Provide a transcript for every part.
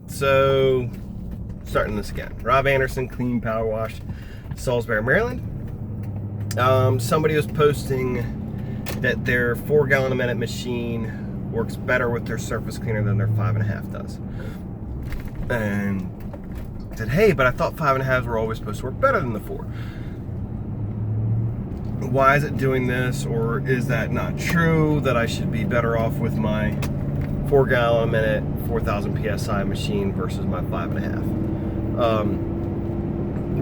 So, starting this again. Rob Anderson, Clean Power Wash, Salisbury, Maryland. Somebody was posting that their 4 gallon a minute machine works better with their surface cleaner than their 5.5 does. And said, hey, but I thought 5.5s were always supposed to work better than the 4. Why is it doing this, or is that not true, that I should be better off with my 4 gallon a minute, 4,000 PSI machine versus my 5.5?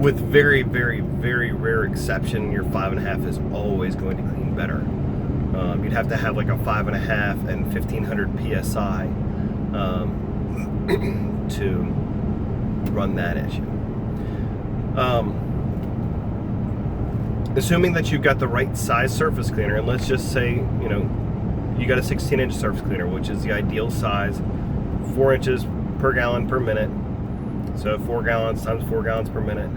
With very, very, very rare exception, your 5.5 is always going to clean better. You'd have to have like a 5.5 and 1,500 PSI to run that issue. Assuming that you've got the right size surface cleaner, and let's just say, you got a 16-inch surface cleaner, which is the ideal size, 4 inches per gallon per minute. So 4 gallons times 4 gallons per minute,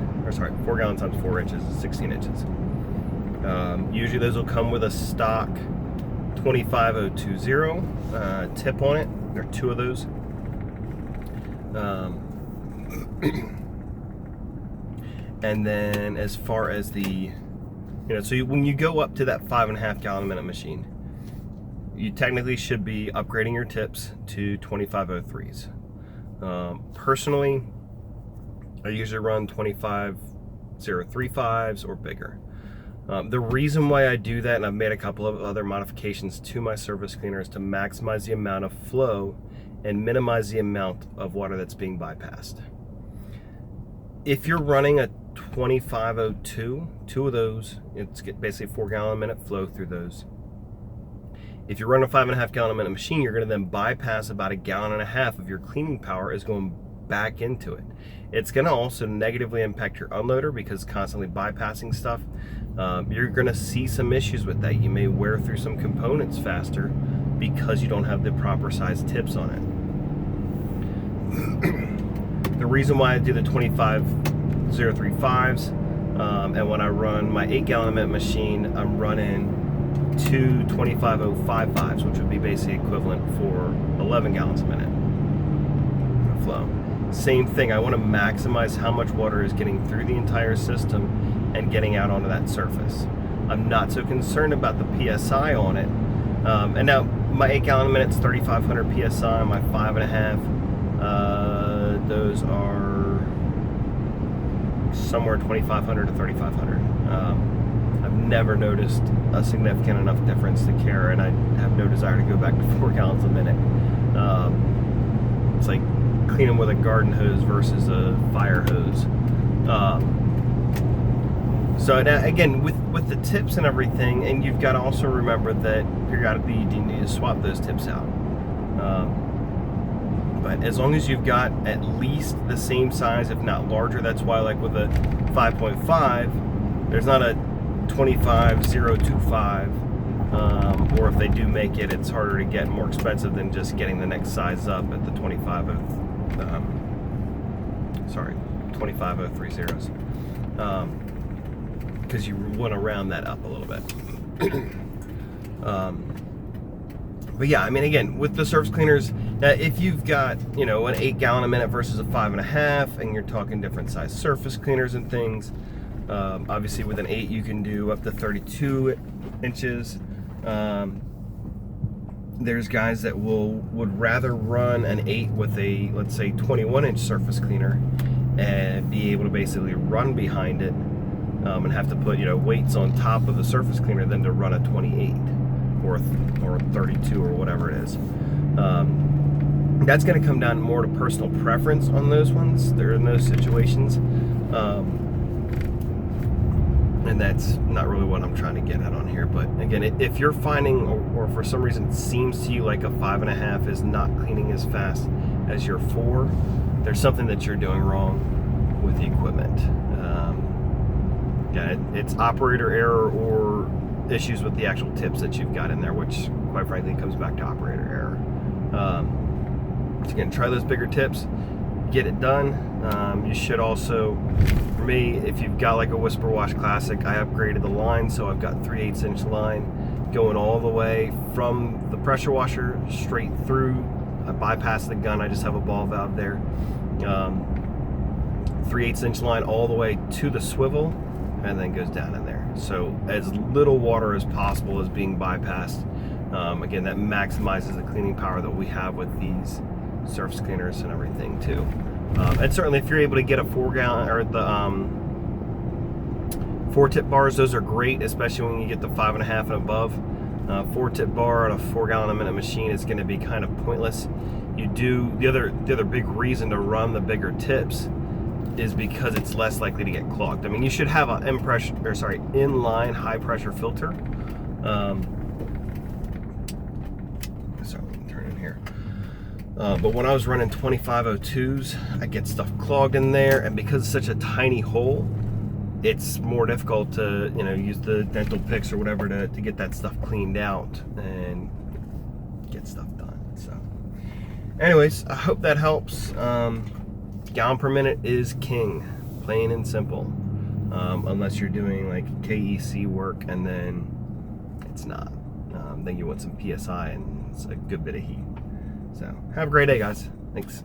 4 gallons times 4 inches is 16 inches. Usually those will come with a stock 25020 tip on it. There are 2 of those. And then as far as the, when you go up to that 5.5 gallon a minute machine, you technically should be upgrading your tips to 2503s. Personally, I usually run 25035s or bigger. The reason why I do that, and I've made a couple of other modifications to my surface cleaner, is to maximize the amount of flow and minimize the amount of water that's being bypassed. If you're running a 2502, 2 of those, it's basically 4 gallon a minute flow through those. If you run a 5.5 gallon a minute machine, you're going to then bypass about 1.5 gallons of your cleaning power is going back into it. It's going to also negatively impact your unloader because constantly bypassing stuff. You're going to see some issues with that. You may wear through some components faster because you don't have the proper size tips on it. The reason why I do the 25035s, and when I run my 8 gallon a minute machine, I'm running 2 25055s, which would be basically equivalent for 11 gallons a minute flow. Same thing, I want to maximize how much water is getting through the entire system and getting out onto that surface. I'm not so concerned about the PSI on it. And now my 8 gallon a minute is 3,500 PSI, my 5.5, those are somewhere 2,500 to 3,500. I've never noticed a significant enough difference to care, and I have no desire to go back to 4 gallons a minute. It's like cleaning with a garden hose versus a fire hose. So now, again, with the tips and everything, and you've got to also remember that periodically you do need to swap those tips out. But as long as you've got at least the same size, if not larger, that's why, like with a 5.5, there's not a 25025, or if they do make it, it's harder to get, more expensive than just getting the next size up at the 25030s, because you want to round that up a little bit. But yeah, I mean, again, with the surface cleaners, if you've got, an 8 gallon a minute versus a 5.5, and you're talking different size surface cleaners and things, obviously with an 8 you can do up to 32 inches. There's guys that would rather run an 8 with a, let's say, 21-inch surface cleaner and be able to basically run behind it, and have to put, weights on top of the surface cleaner than to run a 28 or 32 or whatever it is. That's going to come down more to personal preference on those ones. They're in those situations. And that's not really what I'm trying to get at on here. But again, if you're finding, or for some reason it seems to you like a 5.5 is not cleaning as fast as your 4, there's something that you're doing wrong with the equipment. It's operator error or issues with the actual tips that you've got in there, which quite frankly comes back to operator error. So again, try those bigger tips, get it done. You should also, for me, if you've got like a Whisper Wash Classic, I upgraded the line, so I've got 3/8 inch line going all the way from the pressure washer straight through I bypass the gun. I just have a ball valve there. 3/8 inch line all the way to the swivel, and then goes down in there. So as little water as possible is being bypassed. Again, that maximizes the cleaning power that we have with these surface cleaners and everything too. And certainly if you're able to get a 4-gallon or the 4-tip bars, those are great, especially when you get the 5.5 and above. 4-tip bar on a 4-gallon a minute machine is going to be kind of pointless. You do the other big reason to run the bigger tips is because it's less likely to get clogged. I mean, you should have an inline high pressure filter. Sorry, let me turn in here. But when I was running 2502s, I get stuff clogged in there, and because it's such a tiny hole, it's more difficult to, you know, use the dental picks or whatever to get that stuff cleaned out and get stuff done. So anyways, I hope that helps. Gallon per minute is king, plain and simple. Unless you're doing like KEC work, and then it's not. Then you want some PSI and it's a good bit of heat. So have a great day, guys. Thanks.